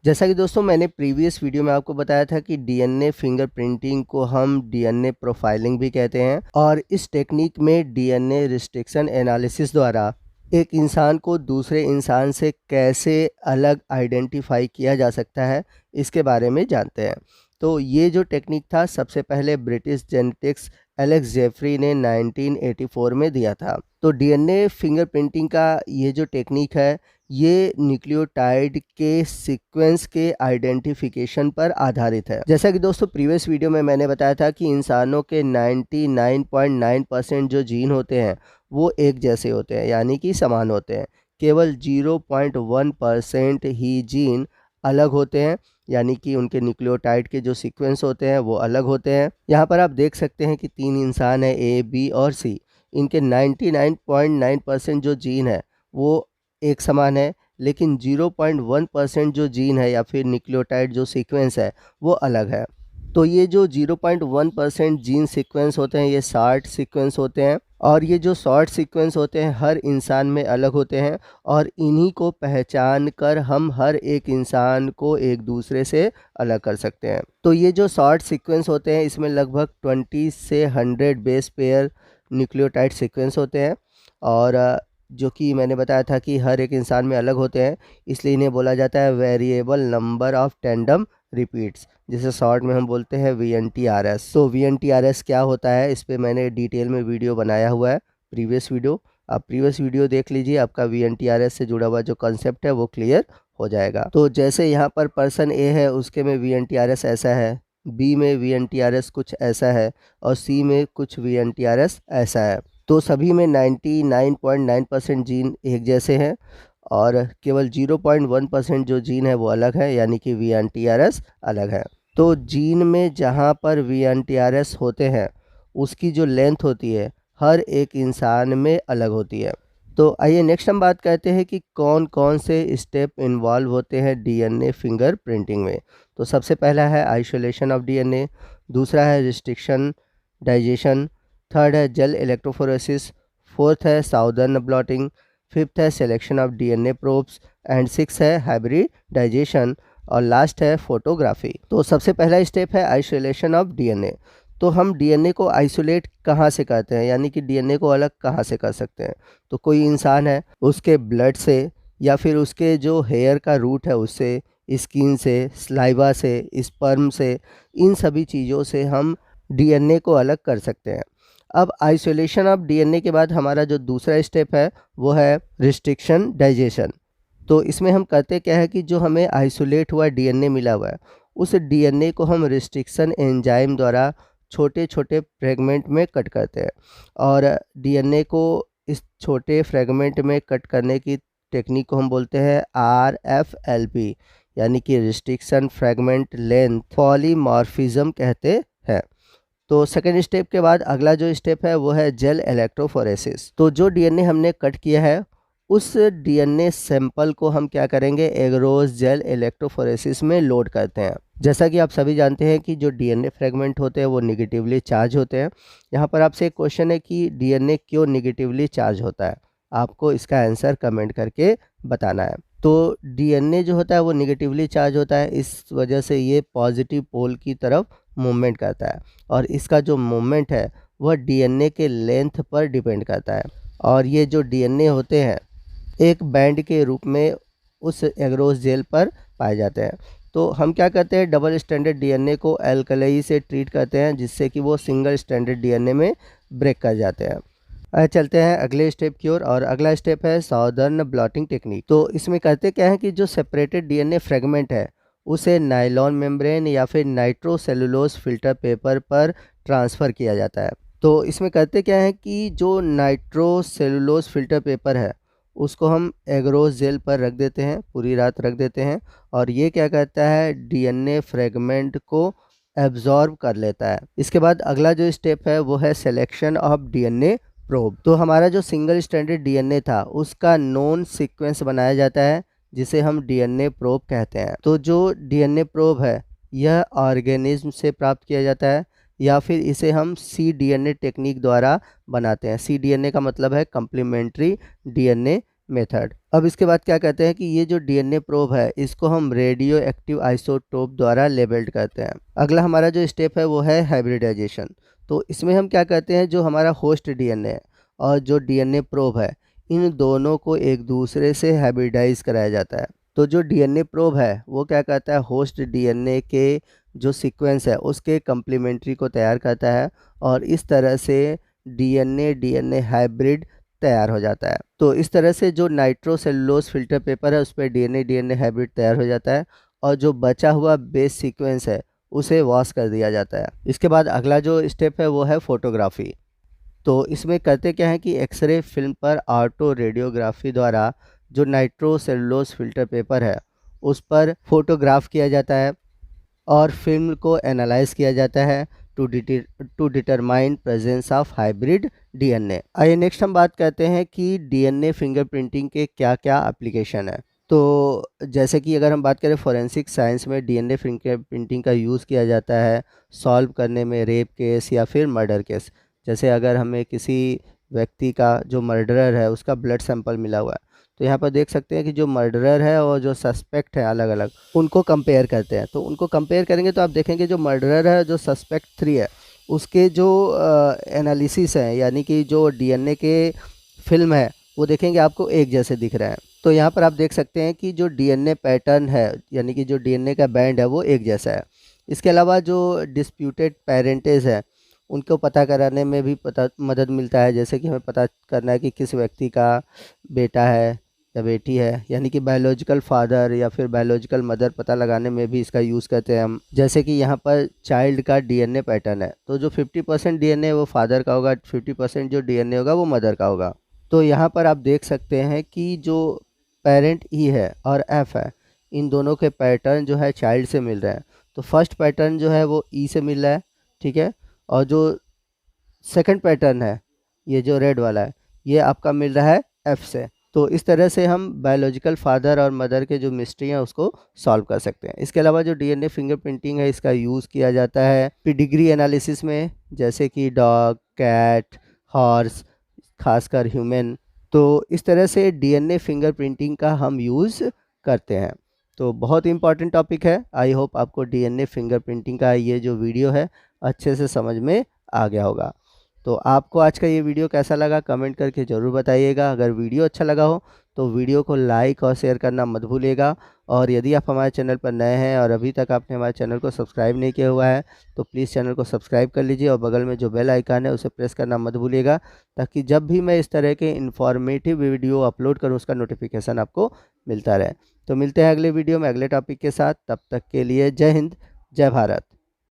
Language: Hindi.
जैसा कि दोस्तों मैंने प्रीवियस वीडियो में आपको बताया था कि डीएनए फिंगरप्रिंटिंग को हम डीएनए प्रोफाइलिंग भी कहते हैं और इस टेक्निक में डीएनए रिस्ट्रिक्शन एनालिसिस द्वारा एक इंसान को दूसरे इंसान से कैसे अलग आइडेंटिफाई किया जा सकता है इसके बारे में जानते हैं। तो ये जो टेक्निक था सबसे पहले ब्रिटिश जेनेटिक्स एलेक्स जेफरी ने 1984 में दिया था। तो डीएनए फिंगरप्रिंटिंग का ये जो टेक्निक है ये न्यूक्लियोटाइड के सीक्वेंस के आइडेंटिफिकेशन पर आधारित है। जैसा कि दोस्तों प्रीवियस वीडियो में मैंने बताया था कि इंसानों के 99.9% जो जीन होते हैं वो एक जैसे होते हैं, यानी कि समान होते हैं। केवल 0.1% ही जीन अलग होते हैं, यानी कि उनके न्यूक्लियोटाइड के जो सीक्वेंस होते हैं वो अलग होते हैं। यहाँ पर आप देख सकते हैं कि 3 इंसान है, ए, बी और सी। इनके 99.9% जो जीन है वो एक समान है, लेकिन 0.1% जो जीन है या फिर न्यूक्लियोटाइड जो सीक्वेंस है वो अलग है। तो ये जो 0.1% जीन सीक्वेंस होते हैं ये शॉर्ट सीक्वेंस होते हैं और ये जो शॉर्ट सीक्वेंस होते हैं हर इंसान में अलग होते हैं और इन्हीं को पहचान कर हम हर एक इंसान को एक दूसरे से अलग कर सकते हैं। तो ये जो शॉर्ट सीक्वेंस होते हैं इसमें लगभग 20 से 100 बेस पेयर न्यूक्लियोटाइड सीक्वेंस होते हैं और जो कि मैंने बताया था कि हर एक इंसान में अलग होते हैं, इसलिए इन्हें बोला जाता है variable number of tandem repeats, जिसे शॉर्ट में हम बोलते हैं VNTRS। तो VNTRS क्या होता है इस पे मैंने डिटेल में वीडियो बनाया हुआ है, प्रीवियस वीडियो। आप प्रीवियस वीडियो देख लीजिए, आपका VNTRS से जुड़ा हुआ जो कंसेप्ट है वो क्लियर हो जाएगा। तो जैसे यहाँ पर पर्सन ए है उसके में VNTRS ऐसा है, बी में VNTRS कुछ ऐसा है और सी में कुछ VNTRS ऐसा है। तो सभी में 99.9% जीन एक जैसे हैं और केवल 0.1% जो जीन है वो अलग है, यानी कि VNTRS अलग है। तो जीन में जहाँ पर VNTRS होते हैं उसकी जो लेंथ होती है हर एक इंसान में अलग होती है। तो आइए नेक्स्ट हम बात करते हैं कि कौन कौन से स्टेप इन्वॉल्व होते हैं डीएनए फिंगर प्रिंटिंग में। तो सबसे पहला है आइसोलेशन ऑफ डीएनए, दूसरा है रिस्ट्रिक्शन डाइजेशन, थर्ड है जेल इलेक्ट्रोफोरेसिस, फोर्थ है साउदर्न ब्लॉटिंग, फिफ्थ है selection of DNA probes and six है हाइब्रिडाइजेशन और लास्ट है फोटोग्राफी। तो सबसे पहला स्टेप है आइसोलेशन ऑफ डीएनए। तो हम डीएनए को आइसोलेट कहाँ से करते हैं, यानी कि डीएनए को अलग कहाँ से कर सकते हैं। तो कोई इंसान है उसके ब्लड से या फिर उसके जो हेयर का रूट है उससे, स्किन से, स्लाइवा से, स्पर्म से, इन सभी चीज़ों से हम डीएनए को अलग कर सकते हैं। अब आइसोलेशन ऑफ डीएनए के बाद हमारा जो दूसरा स्टेप है वो है रिस्ट्रिक्शन डाइजेशन। तो इसमें हम करते क्या है कि जो हमें आइसोलेट हुआ डीएनए मिला हुआ है उस डीएनए को हम रिस्ट्रिक्शन एंजाइम द्वारा छोटे छोटे फ्रेगमेंट में कट करते हैं और डीएनए को इस छोटे फ्रेगमेंट में कट करने की टेक्निक को हम बोलते हैं RFLP, यानी कि रिस्ट्रिक्शन फ्रेगमेंट लेंथ पॉलीमॉर्फिज्म कहते हैं। तो सेकेंड स्टेप के बाद अगला जो स्टेप है वो है जेल इलेक्ट्रोफोरेसिस। तो जो डीएनए हमने कट किया है उस डीएनए सैंपल को हम क्या करेंगे, एगरोस जेल इलेक्ट्रोफोरेसिस में लोड करते हैं। जैसा कि आप सभी जानते हैं कि जो डीएनए फ्रेगमेंट होते हैं वो निगेटिवली चार्ज होते हैं। यहाँ पर आपसे एक क्वेश्चन है कि डीएनए क्यों निगेटिवली चार्ज होता है, आपको इसका आंसर कमेंट करके बताना है। तो डीएनए जो होता है वो निगेटिवली चार्ज होता है, इस वजह से ये पॉजिटिव पोल की तरफ मूवमेंट करता है और इसका जो मूवमेंट है वह डीएनए के लेंथ पर डिपेंड करता है और ये जो डीएनए होते हैं एक बैंड के रूप में उस एगरोस जेल पर पाए जाते हैं। तो हम क्या करते हैं, डबल स्टैंडर्ड डीएनए को एल्कली से ट्रीट करते हैं जिससे कि वो सिंगल स्टैंडर्ड डीएनए में ब्रेक कर जाते हैं। चलते हैं अगले स्टेप की ओर और अगला स्टेप है साउदर्न ब्लॉटिंग टेक्निक। तो इसमें करते क्या है कि जो सेपरेटेड डीएनए फ्रेगमेंट है उसे नायलॉन मेम्ब्रेन या फिर नाइट्रोसेलुलोज फिल्टर पेपर पर ट्रांसफ़र किया जाता है। तो इसमें करते क्या है कि जो नाइट्रोसेलुलोज फिल्टर पेपर है उसको हम एगरोस जेल पर रख देते हैं, पूरी रात रख देते हैं और ये क्या करता है डीएनए फ्रेगमेंट को एब्जॉर्ब कर लेता है। इसके बाद अगला जो स्टेप है वो है सिलेक्शन ऑफ डीएनए प्रोब। तो हमारा जो सिंगल स्टैंडर्ड डीएनए था उसका नॉन सीक्वेंस बनाया जाता है जिसे हम डीएनए प्रोब कहते हैं। तो जो डीएनए प्रोब है यह ऑर्गेनिज्म से प्राप्त किया जाता है या फिर इसे हम cDNA टेक्निक द्वारा बनाते हैं। cDNA का मतलब है कम्प्लीमेंट्री डीएनए मेथड। अब इसके बाद क्या कहते हैं कि ये जो डीएनए प्रोब है इसको हम रेडियो एक्टिव आइसोटोप द्वारा लेबल्ड करते हैं। अगला हमारा जो स्टेप है वो है हाइब्रिडाइजेशन। तो इसमें हम क्या करते हैं, जो हमारा होस्ट डीएनए है और जो डीएनए प्रोब है इन दोनों को एक दूसरे से हाइब्रिडाइज कराया जाता है। तो जो डीएनए प्रोब है वो क्या करता है, होस्ट डीएनए के जो सीक्वेंस है उसके कम्प्लीमेंट्री को तैयार करता है और इस तरह से डीएनए हाइब्रिड तैयार हो जाता है। तो इस तरह से जो नाइट्रोसेलुलोज फिल्टर पेपर है उस पर डीएनए हाइब्रिड तैयार हो जाता है और जो बचा हुआ बेस सीक्वेंस है उसे वॉश कर दिया जाता है। इसके बाद अगला जो स्टेप है वो है फोटोग्राफी। तो इसमें करते क्या है कि एक्सरे फिल्म पर ऑटो रेडियोग्राफी द्वारा जो नाइट्रोसेलुलोज फिल्टर पेपर है उस पर फोटोग्राफ किया जाता है और फिल्म को एनालाइज किया जाता है to determine presence of hybrid DNA. आइए नेक्स्ट हम बात करते हैं कि डीएनए फिंगरप्रिंटिंग के क्या क्या एप्लीकेशन है। तो जैसे कि अगर हम बात करें फॉरेंसिक साइंस में डीएनए फिंगरप्रिंटिंग का यूज़ किया जाता है सॉल्व करने में रेप केस या फिर मर्डर केस। जैसे अगर हमें किसी व्यक्ति का जो मर्डरर है उसका ब्लड सैंपल मिला हुआ है तो यहाँ पर देख सकते हैं कि जो मर्डरर है और जो सस्पेक्ट है अलग अलग उनको कंपेयर करते हैं। तो उनको कंपेयर करेंगे तो आप देखेंगे जो मर्डरर है जो सस्पेक्ट 3 है उसके जो एनालिसिस है यानी कि जो डीएनए के फिल्म है वो देखेंगे आपको एक जैसे दिख रहे हैं। तो यहाँ पर आप देख सकते हैं कि जो डीएनए पैटर्न है यानी कि जो डीएनए का बैंड है वो एक जैसा है। इसके अलावा जो डिस्प्यूटेड पेरेंटेज है उनको पता कराने में भी मदद मिलता है। जैसे कि हमें पता करना है कि किस व्यक्ति का बेटा है या बेटी है, यानी कि बायोलॉजिकल फादर या फिर बायोलॉजिकल मदर पता लगाने में भी इसका यूज़ करते हैं हम। जैसे कि यहाँ पर चाइल्ड का डीएनए पैटर्न है तो जो 50% डीएनए वो फादर का होगा, 50% जो डीएनए होगा वो मदर का होगा। तो यहाँ पर आप देख सकते हैं कि जो पेरेंट ई है और एफ है इन दोनों के पैटर्न जो है चाइल्ड से मिल रहे हैं। तो फर्स्ट पैटर्न जो है वो ई से मिल रहा है, ठीक है, और जो सेकंड पैटर्न है ये जो रेड वाला है ये आपका मिल रहा है एफ से। तो इस तरह से हम बायोलॉजिकल फादर और मदर के जो मिस्ट्री हैं उसको सॉल्व कर सकते हैं। इसके अलावा जो डीएनए फिंगरप्रिंटिंग है इसका यूज़ किया जाता है पेडिग्री एनालिसिस में, जैसे कि डॉग, कैट, हॉर्स, खासकर ह्यूमन। तो इस तरह से डीएनए फिंगरप्रिंटिंग का हम यूज़ करते हैं। तो बहुत इंपॉर्टेंट टॉपिक है। आई होप आपको डीएनए फिंगरप्रिंटिंग का ये जो वीडियो है अच्छे से समझ में आ गया होगा। तो आपको आज का ये वीडियो कैसा लगा कमेंट करके ज़रूर बताइएगा। अगर वीडियो अच्छा लगा हो तो वीडियो को लाइक और शेयर करना मत भूलिएगा। और यदि आप हमारे चैनल पर नए हैं और अभी तक आपने हमारे चैनल को सब्सक्राइब नहीं किया हुआ है तो प्लीज़ चैनल को सब्सक्राइब कर लीजिए और बगल में जो बेल आइकन है उसे प्रेस करना मत भूलिएगा, ताकि जब भी मैं इस तरह के इन्फॉर्मेटिव वीडियो अपलोड करूँ उसका नोटिफिकेशन आपको मिलता रहे। तो मिलते हैं अगले वीडियो में अगले टॉपिक के साथ। तब तक के लिए जय हिंद, जय भारत।